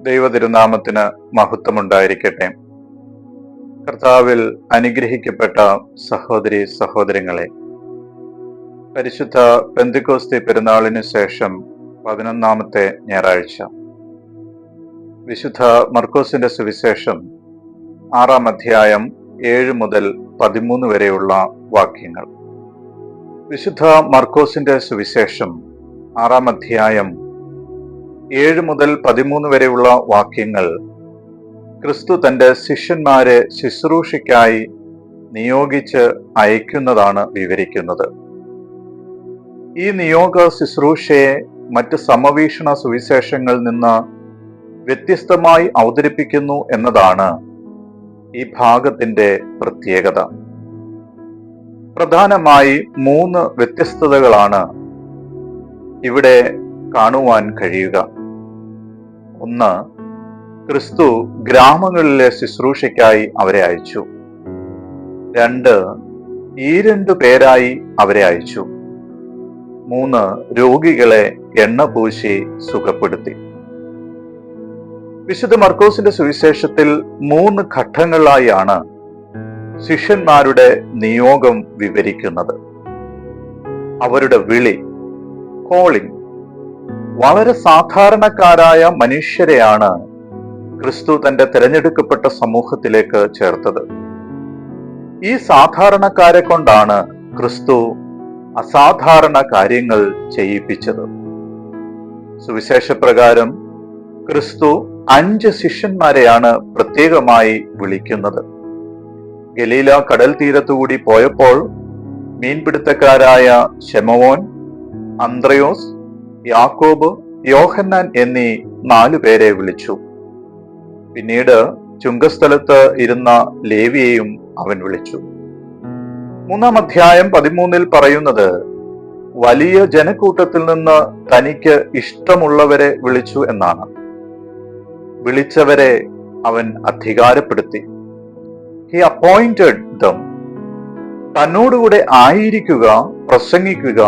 ദൈവതിരുനാമത്തിന് മഹത്വമുണ്ടായിരിക്കട്ടെ. കർത്താവിൽ അനുഗ്രഹിക്കപ്പെട്ട സഹോദരി സഹോദരങ്ങളെ, പരിശുദ്ധ പെന്തിക്കോസ്തി പെരുന്നാളിന് ശേഷം 11ാമത്തെ ഞായറാഴ്ച, വിശുദ്ധ മർക്കോസിന്റെ സുവിശേഷം 6-ാം അധ്യായം 7 മുതൽ 13 വരെയുള്ള വാക്യങ്ങൾ. വിശുദ്ധ മർക്കോസിന്റെ സുവിശേഷം 6-ാം അധ്യായം 7 മുതൽ 13 വരെയുള്ള വാക്യങ്ങൾ ക്രിസ്തു തന്റെ ശിഷ്യന്മാരെ ശുശ്രൂഷയ്ക്കായി നിയോഗിച്ച് അയക്കുന്നതാണ് വിവരിക്കുന്നത്. ഈ നിയോഗ ശുശ്രൂഷയെ മറ്റ് സമവീക്ഷണ സുവിശേഷങ്ങളിൽ നിന്ന് വ്യത്യസ്തമായി അവതരിപ്പിക്കുന്നു എന്നതാണ് ഈ ഭാഗത്തിന്റെ പ്രത്യേകത. പ്രധാനമായി 3 വ്യത്യസ്തതകളാണ് ഇവിടെ കാണുവാൻ കഴിയുക. 1, ക്രിസ്തു ഗ്രാമങ്ങളിലെ ശുശ്രൂഷയ്ക്കായി അവരെ അയച്ചു. 2, ഈ 2 പേരായി അവരെ അയച്ചു. 3, രോഗികളെ എണ്ണ പൂശി സുഖപ്പെടുത്തി. വിശുദ്ധ മർക്കോസിന്റെ സുവിശേഷത്തിൽ 3 ഘട്ടങ്ങളിലായാണ് ശിഷ്യന്മാരുടെ നിയോഗം വിവരിക്കുന്നത്. അവരുടെ വിളി, കോളിംഗ്, വളരെ സാധാരണക്കാരായ മനുഷ്യരെയാണ് ക്രിസ്തു തന്റെ തിരഞ്ഞെടുക്കപ്പെട്ട സമൂഹത്തിലേക്ക് ചേർത്തത്. ഈ സാധാരണക്കാരെ കൊണ്ടാണ് ക്രിസ്തു അസാധാരണ കാര്യങ്ങൾ ചെയ്യിപ്പിച്ചത്. സുവിശേഷപ്രകാരം ക്രിസ്തു 5 ശിഷ്യന്മാരെയാണ് പ്രത്യേകമായി വിളിക്കുന്നത്. ഗലീല കടൽ തീരത്തുകൂടി പോയപ്പോൾ മീൻപിടുത്തക്കാരായ ശമവോൻ, അന്ത്രയോസ്, യാക്കോബ്, യോഹന്നാൻ എന്നീ 4 പേരെ വിളിച്ചു. പിന്നീട് ചുങ്കസ്ഥലത്ത് ഇരുന്ന ലേവിയെയും അവൻ വിളിച്ചു. 3-ാം അധ്യായം 13 പറയുന്നത് വലിയ ജനക്കൂട്ടത്തിൽ നിന്ന് തനിക്ക് ഇഷ്ടമുള്ളവരെ വിളിച്ചു എന്നാണ്. വിളിച്ചവരെ അവൻ അധികാരപ്പെടുത്തി. He appointed them. തന്നോടുകൂടെ ആയിരിക്കുക, പ്രസംഗിക്കുക,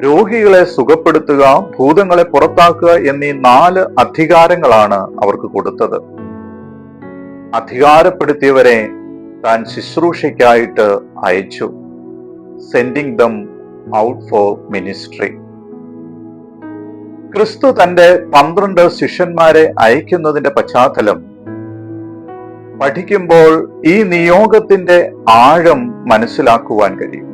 രോഗികളെ സുഖപ്പെടുത്തുക, ഭൂതങ്ങളെ പുറത്താക്കുക എന്നീ 4 അധികാരങ്ങളാണ് അവർക്ക് കൊടുത്തത്. അധികാരപ്പെടുത്തിയവരെ താൻ ശുശ്രൂഷയ്ക്കായിട്ട് അയച്ചു. Sending them out for ministry. ക്രിസ്തു തന്റെ 12 ശിഷ്യന്മാരെ അയക്കുന്നതിന്റെ പശ്ചാത്തലം പഠിക്കുമ്പോൾ ഈ നിയോഗത്തിന്റെ ആഴം മനസ്സിലാക്കുവാൻ കഴിയും.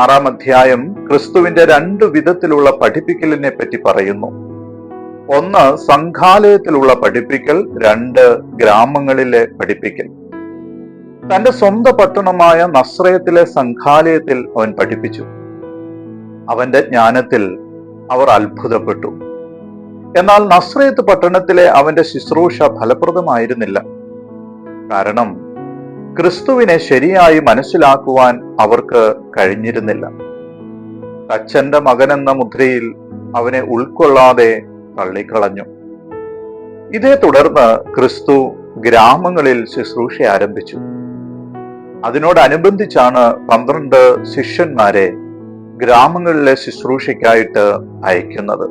6-ാം അധ്യായം ക്രിസ്തുവിന്റെ 2 വിധത്തിലുള്ള പഠിപ്പിക്കലിനെ പറ്റി പറയുന്നു. 1, സംഘാലയത്തിലുള്ള പഠിപ്പിക്കൽ. 2, ഗ്രാമങ്ങളിലെ പഠിപ്പിക്കൽ. തന്റെ സ്വന്തം പട്ടണമായ നസ്രയത്തിലെ സംഘാലയത്തിൽ അവൻ പഠിപ്പിച്ചു. അവന്റെ ജ്ഞാനത്തിൽ അവർ അത്ഭുതപ്പെട്ടു. എന്നാൽ നസ്രയത്ത് പട്ടണത്തിലെ അവന്റെ ശുശ്രൂഷ ഫലപ്രദമായിരുന്നില്ല. കാരണം ക്രിസ്തുവിനെ ശരിയായി മനസ്സിലാക്കുവാൻ അവർക്ക് കഴിഞ്ഞിരുന്നില്ല. തച്ചന്റെ മകനെന്ന മുദ്രയിൽ അവനെ ഉൾക്കൊള്ളാതെ തള്ളിക്കളഞ്ഞു. ഇതേ തുടർന്ന് ക്രിസ്തു ഗ്രാമങ്ങളിൽ ശുശ്രൂഷ ആരംഭിച്ചു. അതിനോടനുബന്ധിച്ചാണ് 12 ശിഷ്യന്മാരെ ഗ്രാമങ്ങളിലെ ശുശ്രൂഷയ്ക്കായിട്ട് അയക്കുന്നത്.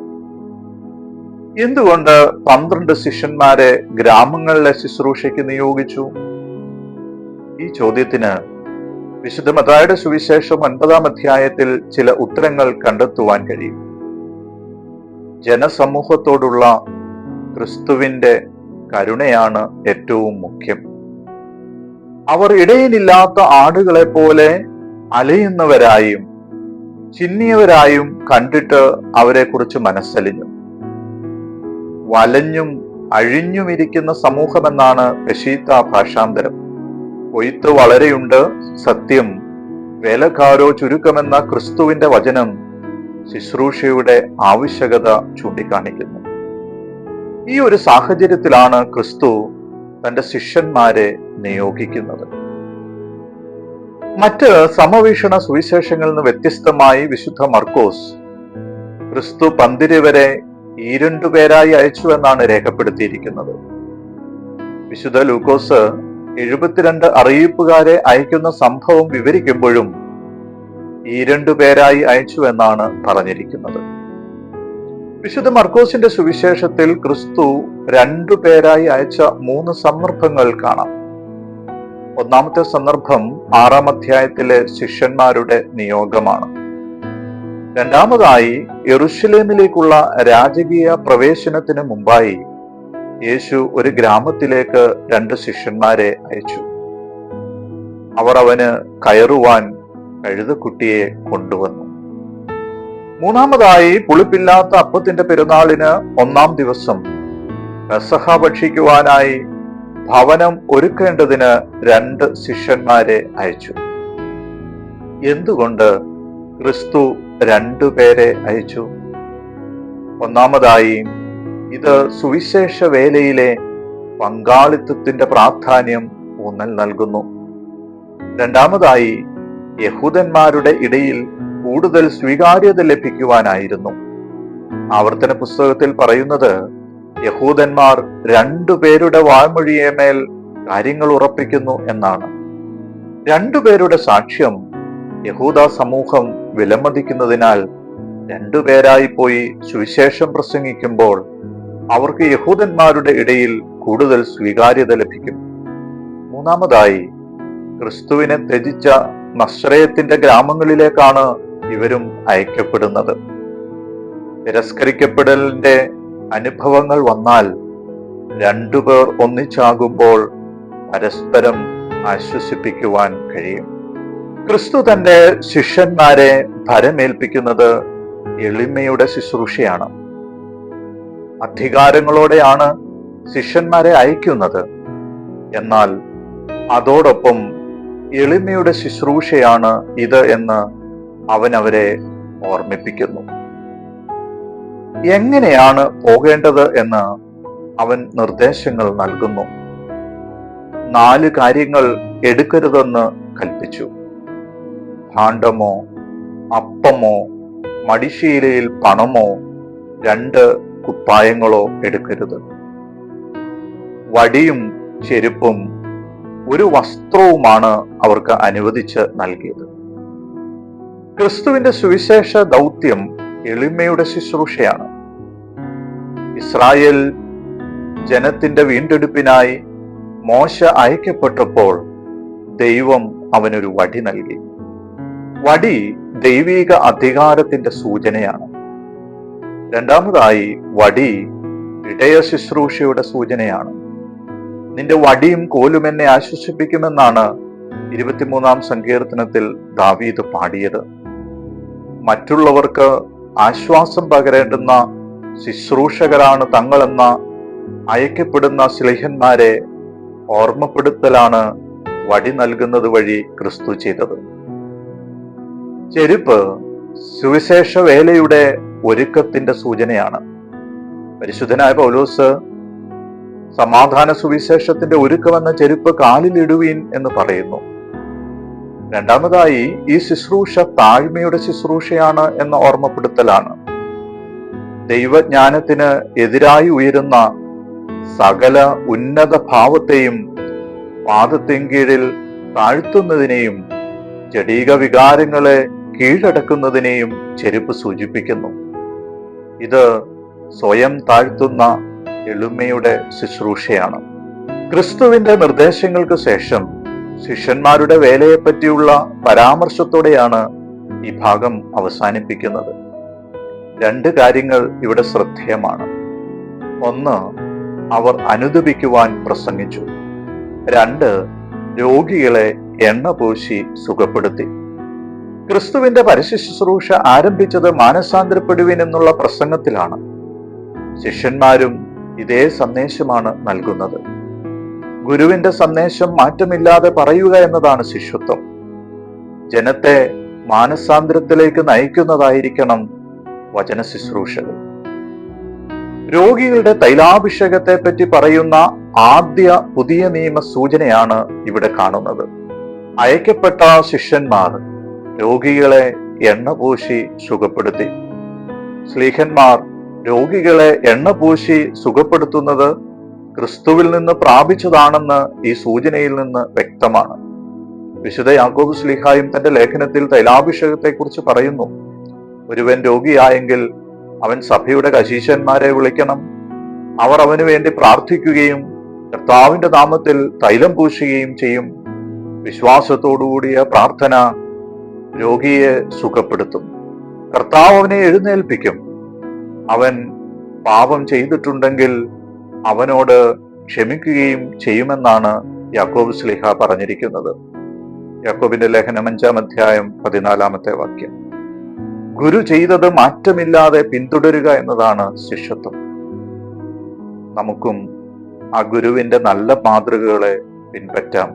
എന്തുകൊണ്ട് 12 ശിഷ്യന്മാരെ ഗ്രാമങ്ങളിലെ ശുശ്രൂഷയ്ക്ക് നിയോഗിച്ചു? ഈ ചോദ്യത്തിന് വിശുദ്ധ മത്തായിയുടെ സുവിശേഷം 9-ാം അധ്യായത്തിൽ ചില ഉത്തരങ്ങൾ കണ്ടെത്തുവാൻ കഴിയും. ജനസമൂഹത്തോടുള്ള ക്രിസ്തുവിന്റെ കരുണയാണ് ഏറ്റവും മുഖ്യം. അവർ ഇടയിലില്ലാത്ത ആടുകളെ പോലെ അലയുന്നവരായും ചിന്നിയവരായും കണ്ടിട്ട് അവരെ കുറിച്ച് മനസ്സലിഞ്ഞു. വലഞ്ഞും അഴിഞ്ഞുമിരിക്കുന്ന സമൂഹമെന്നാണ് പെശീത്ത ഭാഷാന്തരം. കൊയ്ത്ത് വളരെയുണ്ട്, സത്യം വേലക്കാരോ ചുരുക്കമെന്ന ക്രിസ്തുവിന്റെ വചനം ശുശ്രൂഷയുടെ ആവശ്യകത ചൂണ്ടിക്കാണിക്കുന്നു. ഈ ഒരു സാഹചര്യത്തിലാണ് ക്രിസ്തു തന്റെ ശിഷ്യന്മാരെ നിയോഗിക്കുന്നത്. മറ്റ് സമവീക്ഷണ സുവിശേഷങ്ങളിൽ നിന്ന് വ്യത്യസ്തമായി വിശുദ്ധ മർക്കോസ് ക്രിസ്തു 12 വരെ ഈ 2 പേരായി അയച്ചു എന്നാണ് രേഖപ്പെടുത്തിയിരിക്കുന്നത്. വിശുദ്ധ ലൂക്കോസ് 72 അറിയിപ്പുകാരെ അയക്കുന്ന സംഭവം വിവരിക്കുമ്പോഴും ഈ 2 പേരായി അയച്ചു എന്നാണ് പറഞ്ഞിരിക്കുന്നത്. വിശുദ്ധ മർക്കോസിന്റെ സുവിശേഷത്തിൽ ക്രിസ്തു രണ്ടുപേരായി അയച്ച 3 സന്ദർഭങ്ങൾ കാണാം. ഒന്നാമത്തെ സന്ദർഭം 6-ാം അധ്യായത്തിലെ ശിഷ്യന്മാരുടെ നിയോഗമാണ്. രണ്ടാമതായി യെരുശലേമിലേക്കുള്ള രാജകീയ പ്രവേശനത്തിന് മുമ്പായി യേശു ഒരു ഗ്രാമത്തിലേക്ക് 2 ശിഷ്യന്മാരെ അയച്ചു. അവർ അവന് കയറുവാൻ കഴുതക്കുട്ടിയെ കൊണ്ടുവന്നു. മൂന്നാമതായി പുളിപ്പില്ലാത്ത അപ്പത്തിന്റെ പെരുന്നാളിന് 1-ാം ദിവസം പെസഹ ഭക്ഷിക്കുവാനായി ഭവനം ഒരുക്കേണ്ടതിന് 2 ശിഷ്യന്മാരെ അയച്ചു. എന്തുകൊണ്ട് ക്രിസ്തു 2 പേരെ അയച്ചു? ഒന്നാമതായി ഇത് സുവിശേഷ വേലയിലെ പങ്കാളിത്തത്തിന്റെ പ്രാധാന്യം ഊന്നൽ നൽകുന്നു. രണ്ടാമതായി യഹൂദന്മാരുടെ ഇടയിൽ കൂടുതൽ സ്വീകാര്യത ലഭിക്കുവാനായിരുന്നു. ആവർത്തന പുസ്തകത്തിൽ പറയുന്നത് യഹൂദന്മാർ 2 പേരുടെ വായ്മൊഴിയെ മേൽ കാര്യങ്ങൾ ഉറപ്പിക്കുന്നു എന്നാണ്. 2 പേരുടെ സാക്ഷ്യം യഹൂദ സമൂഹം വിലമതിക്കുന്നതിനാൽ 2 പേരായി പോയി സുവിശേഷം പ്രസംഗിക്കുമ്പോൾ അവർക്ക് യഹൂദന്മാരുടെ ഇടയിൽ കൂടുതൽ സ്വീകാര്യത ലഭിക്കും. മൂന്നാമതായി ക്രിസ്തുവിനെ ത്യജിച്ച നസ്രയത്തിന്റെ ഗ്രാമങ്ങളിലേക്കാണ് ഇവരും അയക്കപ്പെടുന്നത്. തിരസ്കരിക്കപ്പെടലിന്റെ അനുഭവങ്ങൾ വന്നാൽ 2 പേർ ഒന്നിച്ചാകുമ്പോൾ പരസ്പരം ആശ്വസിപ്പിക്കുവാൻ കഴിയും. ക്രിസ്തു തന്റെ ശിഷ്യന്മാരെ ഭരമേൽപ്പിക്കുന്നത് എളിമയുടെ ശുശ്രൂഷയാണ്. അധികാരങ്ങളോടെയാണ് ശിഷ്യന്മാരെ അയക്കുന്നത്. എന്നാൽ അതോടൊപ്പം എളിമയുടെ ശുശ്രൂഷയാണ് ഇത് എന്ന് അവൻ അവരെ ഓർമ്മിപ്പിക്കുന്നു. എങ്ങനെയാണ് പോകേണ്ടത് എന്ന് അവൻ നിർദ്ദേശങ്ങൾ നൽകുന്നു. 4 കാര്യങ്ങൾ എടുക്കരുതെന്ന് കൽപ്പിച്ചു. ഭാണ്ഡമോ, അപ്പമോ, മടിശീലയിൽ പണമോ, 2 കുപ്പായങ്ങളോ എടുക്കരുത്. വടിയും ചെരുപ്പും 1 വസ്ത്രവുമാണ് അവർക്ക് അനുവദിച്ച് നൽകിയത്. ക്രിസ്തുവിന്റെ സുവിശേഷ ദൗത്യം എളിമയുടെ ശുശ്രൂഷയാണ്. ഇസ്രായേൽ ജനത്തിന്റെ വീണ്ടെടുപ്പിനായി മോശ അയക്കപ്പെട്ടപ്പോൾ ദൈവം അവനൊരു വടി നൽകി. വടി ദൈവിക അധികാരത്തിന്റെ സൂചനയാണ്. രണ്ടാമതായി വടി ഇടയ ശുശ്രൂഷയുടെ സൂചനയാണ്. നിന്റെ വടിയും കോലും എന്നെ ആശ്വസിപ്പിക്കുമെന്നാണ് 23-ാം സങ്കീർത്തനത്തിൽ ദാവീദ് പാടിയത്. മറ്റുള്ളവർക്ക് ആശ്വാസം പകരേണ്ടുന്ന ശുശ്രൂഷകരാണ് തങ്ങളെന്ന അയക്കപ്പെടുന്ന സ്ലീഹന്മാരെ ഓർമ്മപ്പെടുത്തലാണ് വടി നൽകുന്നത് വഴി ക്രിസ്തു ചെയ്തത്. ചെരുപ്പ് സുവിശേഷ വേലയുടെ ഒരുക്കത്തിന്റെ സൂചനയാണ്. പരിശുദ്ധനായ പൗലോസ് സമാധാന സുവിശേഷത്തിന്റെ ഒരുക്കമെന്ന ചെരുപ്പ് കാലിലിടുവീൻ എന്ന് പറയുന്നു. രണ്ടാമതായി ഈ ശുശ്രൂഷ താഴ്മയുടെ ശുശ്രൂഷയാണ് എന്ന ഓർമ്മപ്പെടുത്തലാണ്. ദൈവജ്ഞാനത്തിന് എതിരായി ഉയരുന്ന സകല ഉന്നത ഭാവത്തെയും പാദത്തിൻ കീഴിൽ താഴ്ത്തുന്നതിനെയും ജഡീക വികാരങ്ങളെ കീഴടക്കുന്നതിനെയും ചെരുപ്പ് സൂചിപ്പിക്കുന്നു. ഇത് സ്വയം താഴ്ത്തുന്ന എളിമയുടെ ശുശ്രൂഷയാണ്. ക്രിസ്തുവിന്റെ നിർദ്ദേശങ്ങൾക്ക് ശേഷം ശിഷ്യന്മാരുടെ വേലയെപ്പറ്റിയുള്ള പരാമർശത്തോടെയാണ് ഈ ഭാഗം അവസാനിപ്പിക്കുന്നത്. 2 കാര്യങ്ങൾ ഇവിടെ ശ്രദ്ധേയമാണ്. 1, അവർ അനുദപിക്കുവാൻ പ്രസംഗിച്ചു. 2, രോഗികളെ എണ്ണ പൂശി സുഖപ്പെടുത്തി. ക്രിസ്തുവിന്റെ പരസ്യ ശുശ്രൂഷ ആരംഭിച്ചത് മാനസാന്തരപ്പെടുവിൻ എന്നുള്ള പ്രസംഗത്തിലാണ്. ശിഷ്യന്മാരും ഇതേ സന്ദേശമാണ് നൽകുന്നത്. ഗുരുവിന്റെ സന്ദേശം മാറ്റമില്ലാതെ പറയുക എന്നതാണ് ശിഷ്യത്വം. ജനത്തെ മാനസാന്തരത്തിലേക്ക് നയിക്കുന്നതായിരിക്കണം വചന ശുശ്രൂഷകൾ. രോഗികളുടെ തൈലാഭിഷേകത്തെ പറ്റി പറയുന്ന ആദ്യ പുതിയ നിയമ സൂചനയാണ് ഇവിടെ കാണുന്നത്. അയക്കപ്പെട്ട ശിഷ്യന്മാർ രോഗികളെ എണ്ണ പൂശി സുഖപ്പെടുത്തി. സ്ലീഹന്മാർ രോഗികളെ എണ്ണ പൂശി സുഖപ്പെടുത്തുന്നത് ക്രിസ്തുവിൽ നിന്ന് പ്രാപിച്ചതാണെന്ന് ഈ സൂചനയിൽ നിന്ന് വ്യക്തമാണ്. വിശുദ്ധ യാക്കോബ് ശ്ലീഹായും തന്റെ ലേഖനത്തിൽ തൈലാഭിഷേകത്തെ കുറിച്ച് പറയുന്നു. ഒരുവൻ രോഗിയായെങ്കിൽ അവൻ സഭയുടെ കശീശന്മാരെ വിളിക്കണം. അവർ അവന് വേണ്ടി പ്രാർത്ഥിക്കുകയും കർത്താവിന്റെ നാമത്തിൽ തൈലം പൂശുകയും ചെയ്യും. വിശ്വാസത്തോടുകൂടിയ പ്രാർത്ഥന രോഗിയെ സുഖപ്പെടുത്തും. കർത്താവ് അവനെ എഴുന്നേൽപ്പിക്കും. അവൻ പാപം ചെയ്തിട്ടുണ്ടെങ്കിൽ അവനോട് ക്ഷമിക്കുകയും ചെയ്യുമെന്നാണ് യാക്കോബ് ശ്ലീഹ പറഞ്ഞിരിക്കുന്നത്. യാക്കോബിന്റെ ലേഖനം 5-ാം അധ്യായം 14-ാമത്തെ വാക്യം. ഗുരു ചെയ്തത് മാറ്റമില്ലാതെ പിന്തുടരുക എന്നതാണ് ശിഷ്യത്വം. നമുക്കും ആ ഗുരുവിന്റെ നല്ല മാതൃകകളെ പിൻപറ്റാം.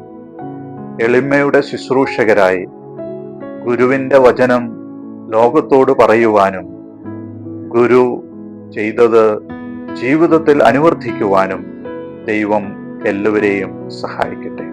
എളിമയുടെ ശുശ്രൂഷകരായി ഗുരുവിന്റെ വചനം ലോകത്തോട് പറയുവാനും ഗുരു ചെയ്തത് ജീവിതത്തിൽ അനുവർത്തിക്കുവാനും ദൈവം എല്ലാവരെയും സഹായിക്കട്ടെ.